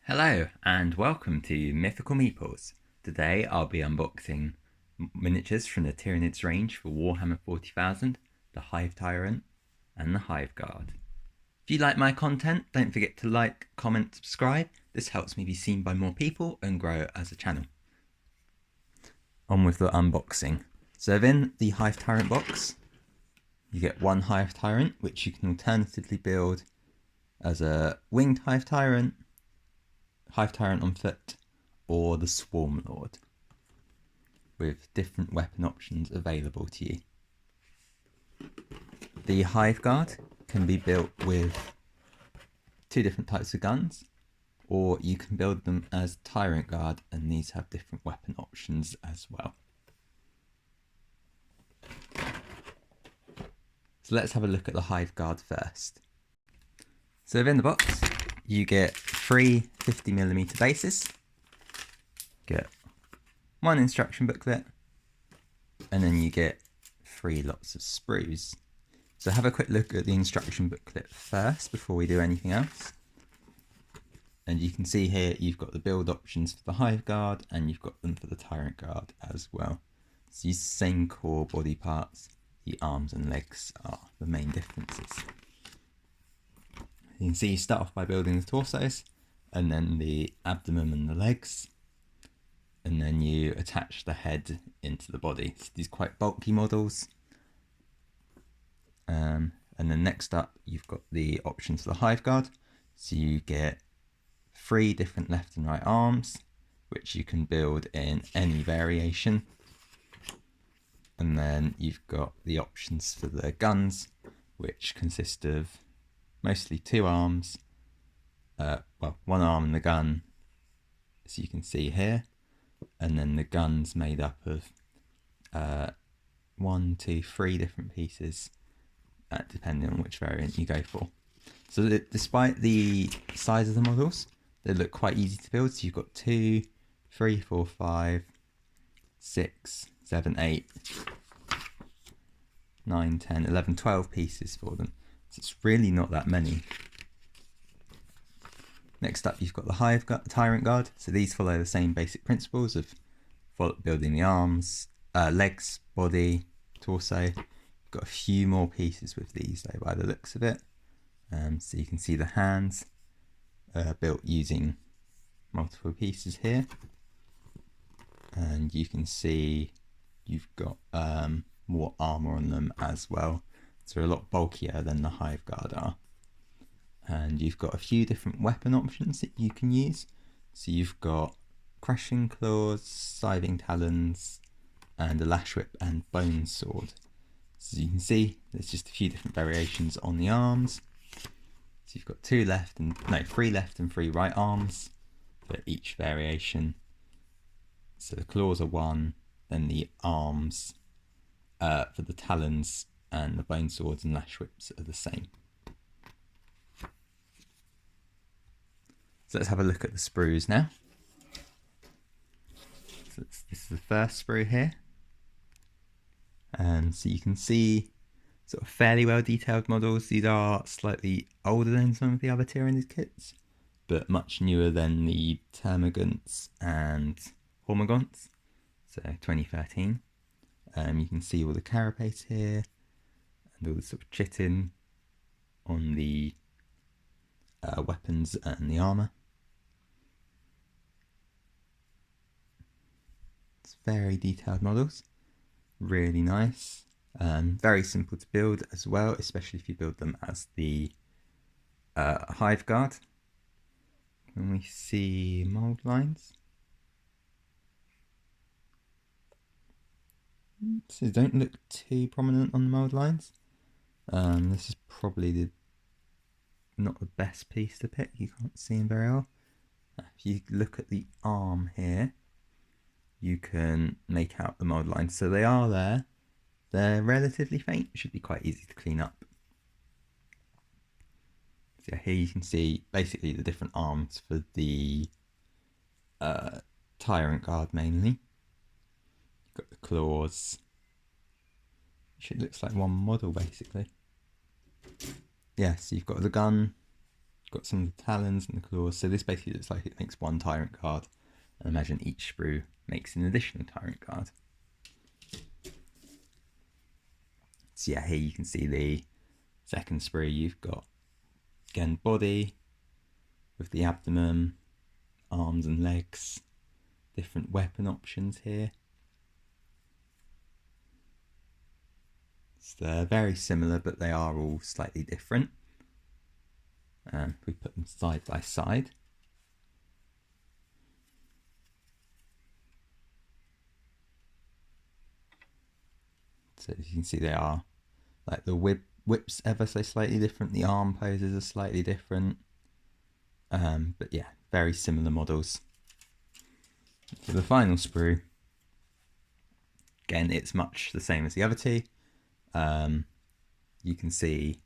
Hello and welcome to Mythical Meeples. Today I'll be unboxing miniatures from the Tyranids range for Warhammer 40,000, the Hive Tyrant and the Hive Guard. If you like my content, don't forget to like, comment, subscribe. This helps me be seen by more people and grow as a channel. On with the unboxing. So in the Hive Tyrant box, you get one Hive Tyrant, which you can alternatively build as a winged Hive Tyrant on foot, or the Swarmlord, with different weapon options available to you. The Hive Guard can be built with two different types of guns, or you can build them as Tyrant Guard, and these have different weapon options as well. So let's have a look at the Hive Guard first. So within the box, you get 3 50mm bases, get one instruction booklet, and then you get 3 lots of sprues. So have a quick look at the instruction booklet first before we do anything else. And you can see here you've got the build options for the Hive Guard and you've got them for the Tyrant Guard as well. So use the same core body parts, the arms and legs are the main differences. You can see you start off by building the torsos, and then the abdomen and the legs, and then you attach the head into the body. So these are quite bulky models. And then next up, you've got the options for the Hive Guard. So you get 3 different left and right arms, which you can build in any variation. And then you've got the options for the guns, which consist of mostly 2 arms, well, 1 arm and the gun, as you can see here, and then the gun's made up of 1, 2, 3 different pieces, depending on which variant you go for. So despite the size of the models, they look quite easy to build. So you've got 2, 3, 4, 5, 6, 7, 8, 9, 10, 11, 12 pieces for them. So it's really not that many. Next up, you've got the Tyrant Guard. So these follow the same basic principles of building the arms, legs, body, torso. You've got a few more pieces with these though, by the looks of it. So you can see the hands built using multiple pieces here. And you can see you've got more armor on them as well. So they're a lot bulkier than the Hive Guard are. And you've got a few different weapon options that you can use. So you've got Crushing Claws, Scything Talons, and a Lash Whip and Bone Sword. So you can see there's just a few different variations on the arms. So you've got 3 left and 3 right arms for each variation. So the claws are 1, then the arms for the talons and the bone swords and lash whips are the same. So let's have a look at the sprues now. So this is the first sprue here. And so you can see sort of fairly well detailed models. These are slightly older than some of the other Tyranid kits, but much newer than the Termagants and Hormagaunts, so 2013. You can see all the carapace here, and all the sort of chitin on the weapons and the armour. It's very detailed models, really nice. Very simple to build as well, especially if you build them as the Hive Guard. Can we see mould lines? So they don't look too prominent on the mould lines. This is probably not the best piece to pick. You can't see them very well. If you look at the arm here, you can make out the mould lines. So they are there. They're relatively faint. It should be quite easy to clean up. So here you can see basically the different arms for the Tyrant Guard mainly. You've got the claws, which it looks like one model basically. Yeah, so you've got the gun, got some of the talons and the claws. So this basically looks like it makes one Tyrant card. And imagine each sprue makes an additional Tyrant card. So yeah, here you can see the second sprue. You've got, again, body with the abdomen, arms and legs, different weapon options here. So they're very similar, but they are all slightly different. We put them side by side. So as you can see, they are like the whip's ever so slightly different. The arm poses are slightly different. But yeah, very similar models. For the final sprue, again, it's much the same as the other two. You can see,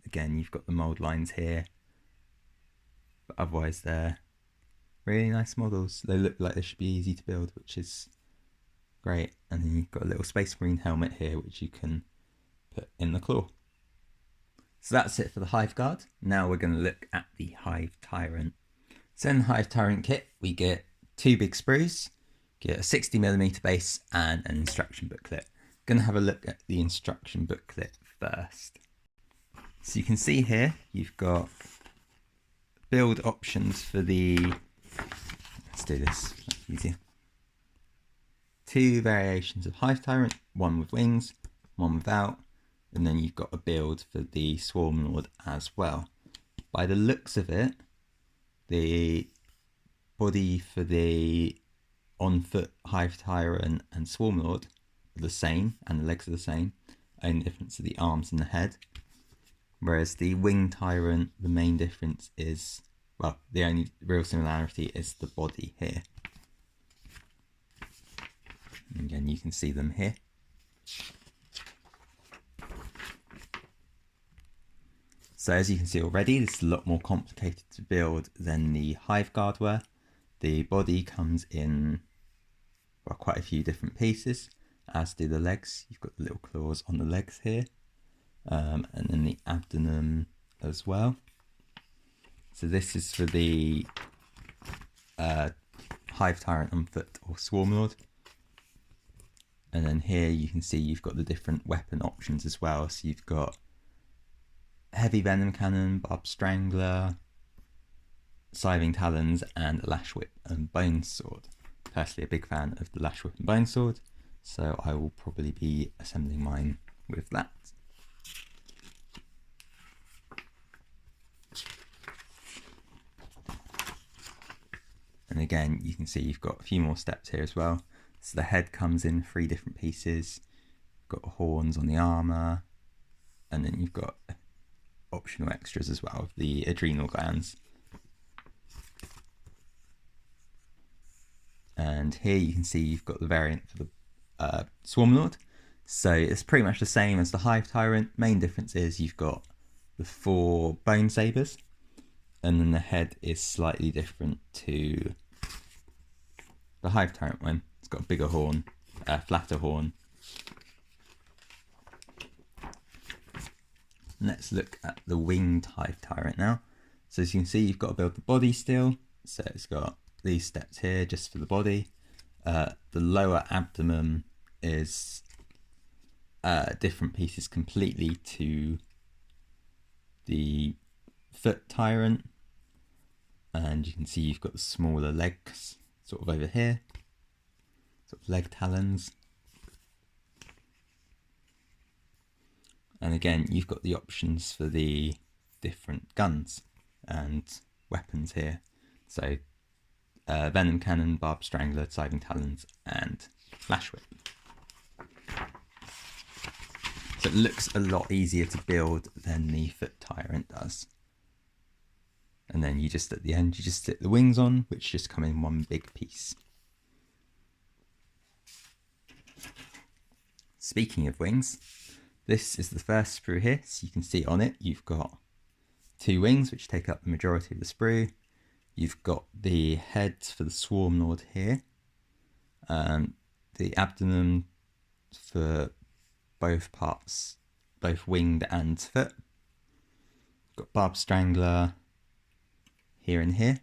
again, you've got the mold lines here, but otherwise they're really nice models. They look like they should be easy to build, which is great. And then you've got a little Space Marine helmet here, which you can put in the claw. So that's it for the Hive Guard. Now we're going to look at the Hive Tyrant. So in the Hive Tyrant kit, we get 2 big sprues, get a 60mm base and an instruction booklet. Going to have a look at the instruction booklet first. So you can see here, you've got build options for the, let's do this, that's easier. 2 variations of Hive Tyrant, one with wings, one without, and then you've got a build for the Swarmlord as well. By the looks of it, the body for the on-foot Hive Tyrant and Swarmlord are the same, and the legs are the same, only difference are the arms and the head. Whereas the Wing Tyrant, the main difference is, well, the only real similarity is the body here. And again, you can see them here. So as you can see already, this is a lot more complicated to build than the Hive Guard were. The body comes in, well, quite a few different pieces, as do the legs. You've got the little claws on the legs here, and then the abdomen as well. So this is for the Hive Tyrant on foot or Swarmlord. And then here you can see you've got the different weapon options as well. So you've got heavy venom cannon, barbed strangler, scything talons, and a lash whip and bone sword. Personally, a big fan of the lash whip and bone sword, so I will probably be assembling mine with that. And again, you can see you've got a few more steps here as well. So the head comes in 3 different pieces. You've got horns on the armour, and then you've got optional extras as well, the adrenal glands. And here you can see you've got the variant for the Swarmlord. So it's pretty much the same as the Hive Tyrant. Main difference is you've got the 4 bone sabers, and then the head is slightly different to the Hive Tyrant one. It's got a bigger horn, flatter horn. Let's look at the winged Hive Tyrant now. So as you can see, you've got to build the body still. So it's got these steps here just for the body. The lower abdomen is different pieces completely to the foot Tyrant. And you can see you've got the smaller legs sort of over here, sort of leg talons. And again, you've got the options for the different guns and weapons here. So venom cannon, barbed strangler, scything talons, and flash whip. So it looks a lot easier to build than the foot Tyrant does. And then you just, at the end, you just stick the wings on, which just come in one big piece. Speaking of wings, this is the first sprue here. So you can see on it, you've got 2 wings, which take up the majority of the sprue. You've got the heads for the Swarmlord here. The abdomen for both parts, both winged and foot. You've got barbed strangler, here and here.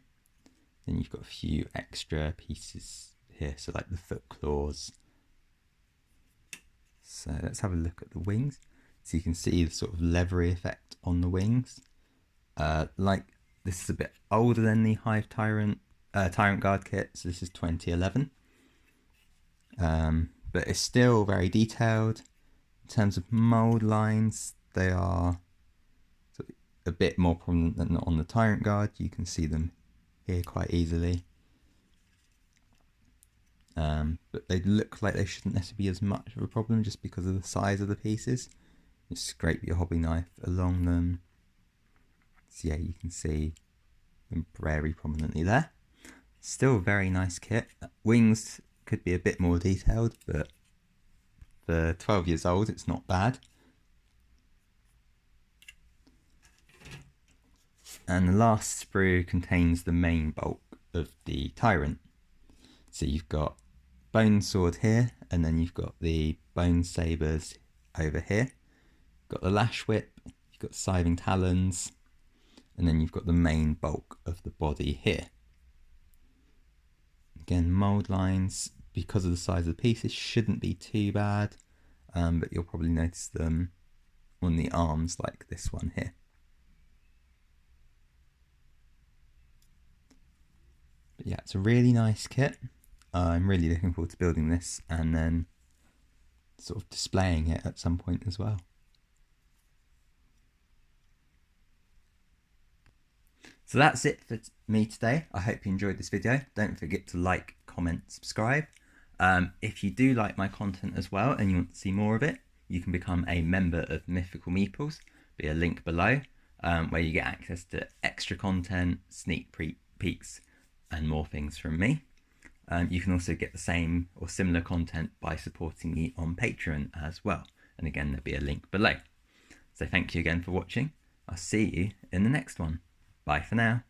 Then you've got a few extra pieces here, so like the foot claws. So let's have a look at the wings. So you can see the sort of leathery effect on the wings. Like this is a bit older than the Hive Tyrant Guard kit, so this is 2011. But it's still very detailed. In terms of mould lines, they are a bit more prominent than on the Tyrant Guard. You can see them here quite easily. But they look like they shouldn't necessarily be as much of a problem just because of the size of the pieces. You scrape your hobby knife along them. So yeah, you can see them very prominently there. Still a very nice kit. Wings could be a bit more detailed, but for 12 years old, it's not bad. And the last sprue contains the main bulk of the Tyrant. So you've got bone sword here, and then you've got the bone sabers over here. You've got the lash whip, you've got scything talons, and then you've got the main bulk of the body here. Again, mould lines, because of the size of the pieces, shouldn't be too bad, but you'll probably notice them on the arms like this one here. But yeah, it's a really nice kit. I'm really looking forward to building this and then sort of displaying it at some point as well. So that's it for me today. I hope you enjoyed this video. Don't forget to like, comment, subscribe. If you do like my content as well and you want to see more of it, you can become a member of Mythical Meeples. Be a link below where you get access to extra content, sneak peeks and more things from me. You can also get the same or similar content by supporting me on Patreon as well. And again, there'll be a link below. So thank you again for watching. I'll see you in the next one. Bye for now.